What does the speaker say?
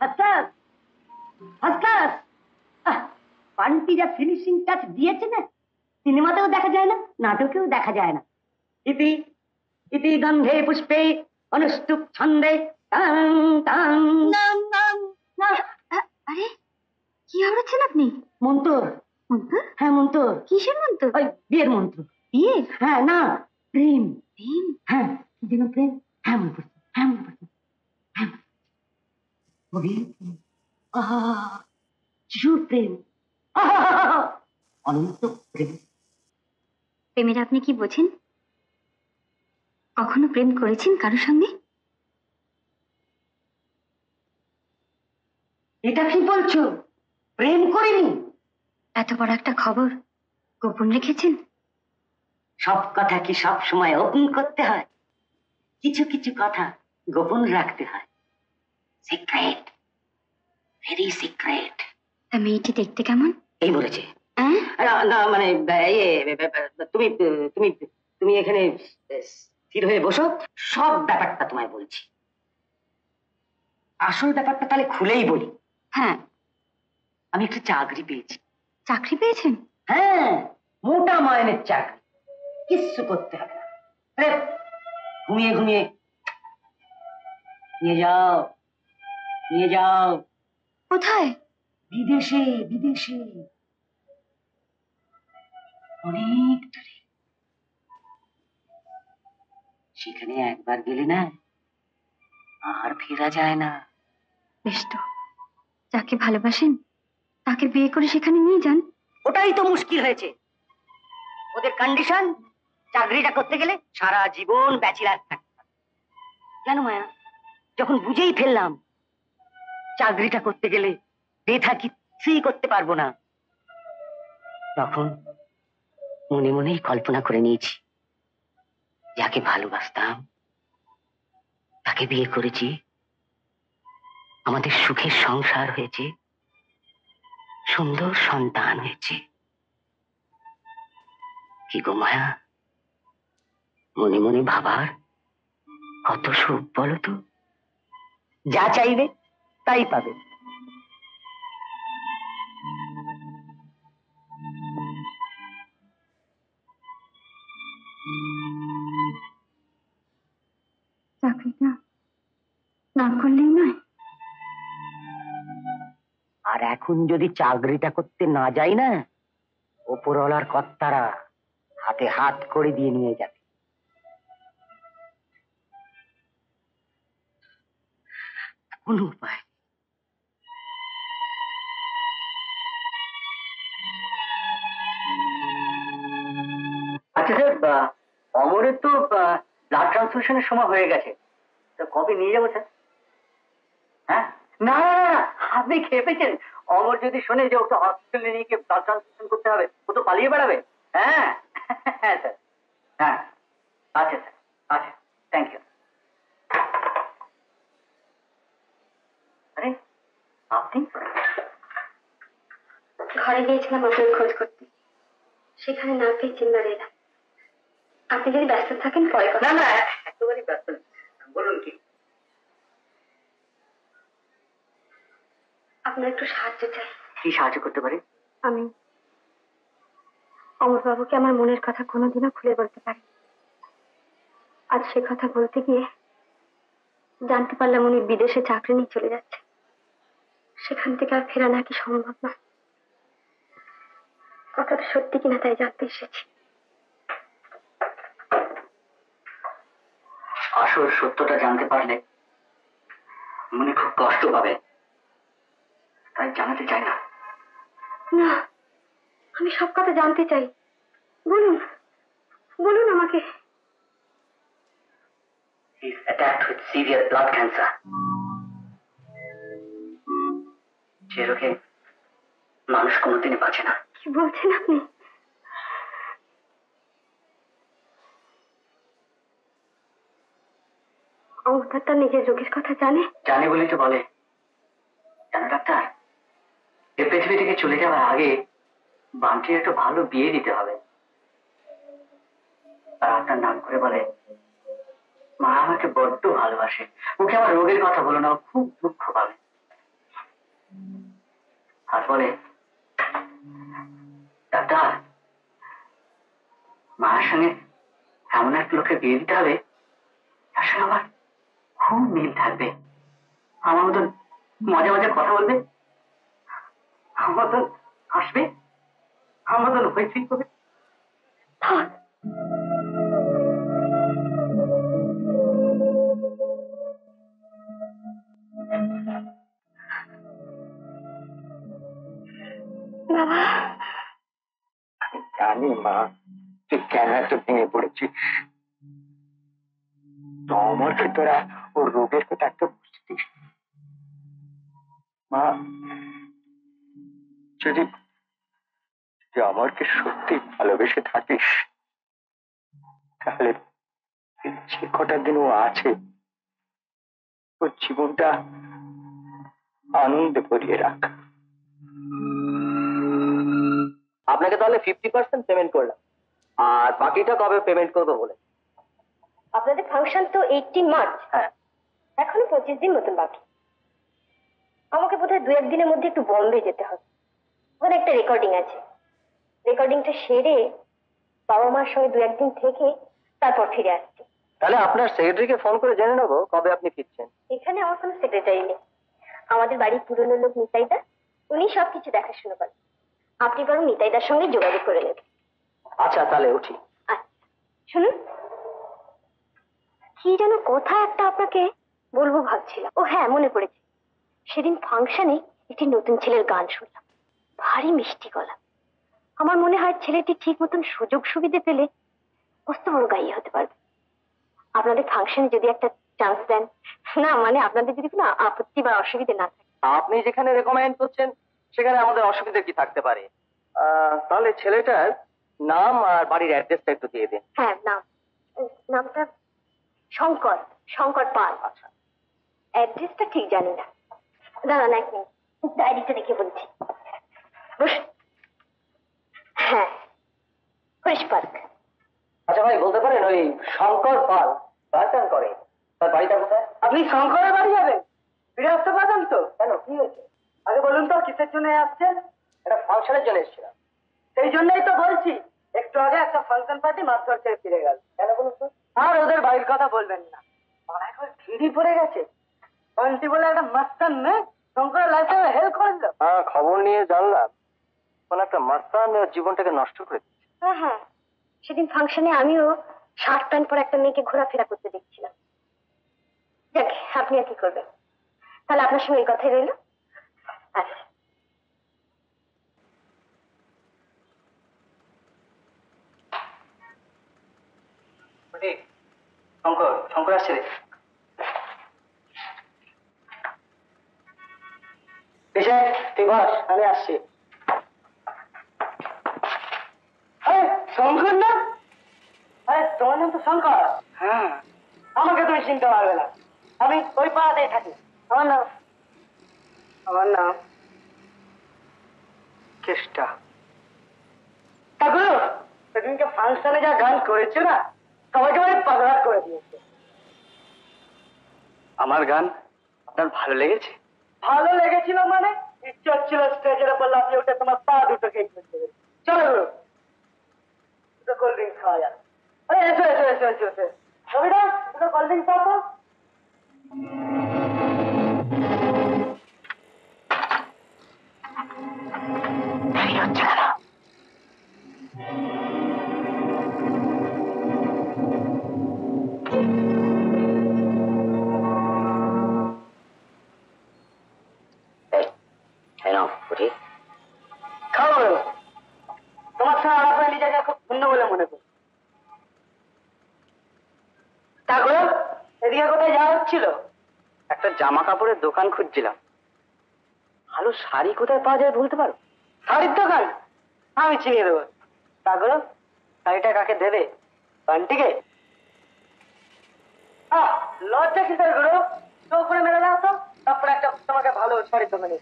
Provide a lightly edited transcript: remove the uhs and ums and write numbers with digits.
ভাস্কর, ভাস্কর, পান্টি যা finishing touch দিয়েছে না, সিনেমাতেও দেখা যায় না, নাটকেও দেখা যায় না। ইতি ইতি গন্ধে পুষ্পে অনুষ্টুপ ছন্দে টাং টাং। আরে কি আওড়াচ্ছেন আপনি? মন্ত্র। মন্ত্র? হ্যাঁ মন্ত্র। কিসের মন্ত্র? ওই বিয়ের মন্ত্র। বিয়ে? হ্যাঁ না, প্রেম। প্রেম? হ্যাঁ কি যেন প্রেম। হ্যাঁ মনে পড়ছে, হ্যাঁ মনে পড়ছে, হ্যাঁ গভীর প্রেম, আহা শিশুর প্রেম, অনন্ত প্রেম। প্রেমের আপনি কি বোঝেন? কখনো প্রেম করেছেন কারোর সঙ্গে? এটা কি বলছো? প্রেম করিনি? এত বড় একটা খবর গোপন রেখেছেন? সব কথা কি সব সময় ওপেন করতে হয়? কিছু কিছু কথা গোপন রাখতে হয়। Secret, very secret. তা মেয়েটি দেখতে কেমন? এই বলেছে। হ্যাঁ? না মানে তুমি তুমি তুমি এখানে স্থির হয়ে বসো, সব ব্যাপারটা তোমায় বলছি। আসল ব্যাপারটা তাহলে খুলেই বলি। হ্যাঁ। আমি একটা চাকরি পেয়েছি। চাকরি পেয়েছেন? হ্যাঁ, মোটা মাইনের চাকরি, কিচ্ছু করতে হবে না। আরে ঘুমিয়ে ঘুমিয়ে নিয়ে যাও, নিয়ে যাও। কোথায়? বিদেশে, বিদেশে, অনেক দূরে। সেখানে একবার গেলে না আর ফেরা যায় না। বেশ তো, যাকে ভালোবাসেন তাকে বিয়ে করে সেখানে নিয়ে যান। ওটাই তো মুশকিল হয়েছে। ওদের কন্ডিশন, চাকরিটা করতে গেলে সারা জীবন ব্যাচেলার থাকতে হবে। কেন মায়া, যখন বুঝেই ফেললাম চাকরিটা করতে গেলে বেথা কিছুই করতে পারবো না, তখন মনে মনেই কল্পনা করে নিয়েছি, যাকে ভালোবাসতাম তাকে বিয়ে করেছি, আমাদের সুখের সংসার হয়েছে, সুন্দর সন্তান হয়েছে। কি গো মায়া, মনে মনে ভাবার কত সুখ বলো তো। যা চাইবে তাই পাবে। চাকরিটা না করলেই নয়। আর এখন যদি চাকরিটা করতে না যাই না, ওপরওয়ালার কর্তারা হাতে হাত করে দিয়ে নিয়ে যাবে। কোনো উপায়। আচ্ছা স্যার, অমরের তো ব্লাড ট্রান্সফিউশনের সময় হয়ে গেছে, তো কবে নিয়ে যাবো স্যার? হ্যাঁ না না না, আপনি খেপেছেন। অমর যদি শোনে যে ওকে হসপিটালে নিয়ে গিয়ে ব্লাড ট্রান্সফিউশন করতে হবে, ও তো পালিয়ে বেড়াবে। হ্যাঁ হ্যাঁ স্যার, হ্যাঁ আচ্ছা স্যার, আচ্ছা থ্যাংক ইউ। আরে আপনি? ঘরে গিয়েছিলাম আপনার খোঁজ করতে, সেখানে না পেয়ে চিন্তা এলাম। আপনি যদি ব্যস্ত থাকেন পরে কথা। না না, একেবারেই ব্যস্ত নেই, বলুন কি? আপনার একটু সাহায্য চাই। কি সাহায্য করতে পারি? আমি অমরবাবুকে আমার মনের কথা কোনোদিনও খুলে বলতে পারি। আজ সে কথা বলতে গিয়ে জানতে পারলাম উনি বিদেশে চাকরি নিয়ে চলে যাচ্ছে। সেখান থেকে আর ফেরা নাকি সম্ভব না। কথাটা সত্যি কিনা তাই জানতে এসেছি। আসল সত্যটা জানতে পারলে মনে খুব কষ্ট পাবে, তাই জানাতে চাই না। না, আমি সব কথা জানতে চাই। বলুন, বলুন আমাকে। He is attacked with severe blood cancer. যে রোগে মানুষ কোনোদিনই বাঁচে না। কি বলছেন আপনি? অমর তার নিজের রোগের কথা জানে? জানে বলেই তো বলে। জানো ডাক্তার, এ পৃথিবী থেকে চলে যাওয়ার আগে বান্টির একটা ভালো বিয়ে দিতে হবে। আর আপনার নাম করে বলে, মা আমাকে বড্ড ভালোবাসে, ওকে আমার রোগের কথা বলো না, ও খুব দুঃখ পাবে। আর বলে, ডাক্তার, মায়ের সঙ্গে এমন এক লোকের বিয়ে দিতে হবে তার সঙ্গে আমার খুব মিল থাকবে, আমার মতন মজা মজা কথা বলবে, আমার মতন হাসবে, আমার মতন হইচই করবে। বাবা, জানি মা, তুই কেন এত ভেঙে পড়েছিস। অমরকে তোরা ওর রোগের কথা একটা বুঝতিস মা। যদি তুই অমরকে সত্যি ভালোবেসে থাকিস, তাহলে যে কটা দিন ও আছে ওর জীবনটা আনন্দে ভরিয়ে রাখ। আপনাকে তাহলে 50% পেমেন্ট করলাম, আর বাকিটা কবে পেমেন্ট করবো বলে। আপনাদের ফাংশন তো 18 মার্চ। হ্যাঁ, এখনো 25 দিন মতন বাকি। আমাকে বোধহয় 2-1 দিনের মধ্যে একটু বম্বে যেতে হবে, ওখানে একটা রেকর্ডিং আছে। রেকর্ডিংটা সেরে বাবা মার সঙ্গে 2-1 দিন থেকে তারপর ফিরে আসছি। তাহলে আপনার সেক্রেটারিকে ফোন করে জেনে নেবো কবে আপনি ফিরছেন। এখানে আমার কোনো সেক্রেটারি নেই, আমাদের বাড়ির পুরনো লোক নিতাইদা, উনি সবকিছু দেখাশোনা করেন। আপনি বরং নিতাইদার সঙ্গে যোগাযোগ করে নেবেন। আচ্ছা, তাহলে উঠি। আচ্ছা, শুনুন, কি যেন কথা একটা আপনাকে বলবো ভাবছিলাম। ও হ্যাঁ, মনে পড়েছে, সেদিন ফাংশনে একটি নতুন ছেলের গান শুনলাম, ভারী মিষ্টি গলা। আমার মনে হয় ছেলেটি ঠিক মতন সুযোগ সুবিধে পেলে মস্ত বড় গাইয়ে হতে পারবে। আপনাদের ফাংশনে যদি একটা চান্স দেন, না মানে আপনাদের যদি কোনো আপত্তি বা অসুবিধে না থাকে। আপনি যেখানে রেকমেন্ড করছেন সেখানে আমাদের অসুবিধা কি থাকতে পারে? তাহলে ছেলেটার নাম আর বাড়ির অ্যাড্রেসটা একটু দিয়ে দিন। হ্যাঁ, নামটা শঙ্কর, শঙ্কর পাল। আচ্ছা, অ্যাড্রেসটা ঠিক জানি না, দাঁড়ান এক মিনিট, ডায়েরিটা দেখে বলছি। বসুন। হ্যাঁ, হরিশ পার্ক। আচ্ছা ভাই, বলতে পারেন ওই শঙ্কর পাল গান করে, তার বাড়িটা কোথায়? আপনি শঙ্করের বাড়ি যাবেন? ফিরে আসতে পারবেন তো? কেন, কি হয়েছে? আগে বলুন তো, কিসের জন্য আসছেন? একটা ফাংশনের জন্য এসেছিলাম। সেই জন্যই তো বলছি, একটু আগে একটা ফাংশন পার্টি মাত্র ছেড়ে ফিরে গেল। কেন বলুন তো? আর ওদের বাড়ির কথা বলবেন না, পাড়ায় করে ভিড়ি পড়ে গেছে। বন্টি বলে একটা মাস্তান মেয়ে শঙ্করের লাইফে হেল্প করে দিল। হ্যাঁ, খবর নিয়ে জানলাম কোন একটা মাস্তান ওর জীবনটাকে নষ্ট করে দিচ্ছে। হ্যাঁ হ্যাঁ, সেদিন ফাংশনে আমিও শার্ট প্যান্ট পরে একটা মেয়েকে ঘোরাফেরা করতে দেখছিলাম। যাক, আপনি আর কি করবেন, তাহলে আপনার সঙ্গে এই কথাই রইল। আচ্ছা, শঙ্কর, শঙ্কর আসছে রে। তুই বস, আমি আসছি। আরে শঙ্কর না? আরে তোমার নাম তো শঙ্কর? হ্যাঁ, আমাকে তুমি চিনতে পারবে না, আমি ওই পাড়াতেই থাকি। আমার নাম কেষ্টা। ঠাকুর, সেদিনকে ফাংশনে যা গান করেছে না, সবাইকে মানে পাগলা করে দিয়েছে। আমার গান আপনার ভালো লেগেছে? ভালো লেগেছিল মানে ইচ্ছে হচ্ছিল স্টেজের উপর লাফিয়ে উঠে তোমার পা দুটোকে করতে। চলো গুরু, দুটো কোল্ড ড্রিঙ্কস খাওয়া যাক। আরে এসো এসো এসো এসো এসো, রবিদা, দুটো কোল্ড ড্রিঙ্কস খাও তো। দেরি হচ্ছে কেন? খাও, তোমার সঙ্গে আলাপ করে নিজেকে খুব ধন্য বলে মনে করি। ঠাকুর, এদিকে কোথায় যাওয়া হচ্ছিল? একটা জামা কাপড়ের দোকান খুঁজছিলাম, ভালো শাড়ি কোথায় পাওয়া যায় বলতে পারো? শাড়ির দোকান? আমি চিনিয়ে দেবো। ঠাকুর, শাড়িটা কাকে দেবে? বান্টিকে? লজ্জা কিসের গুরু, চোখ করে মেরে দাও তো, তারপরে একটা তোমাকে ভালো শাড়ির দোকানে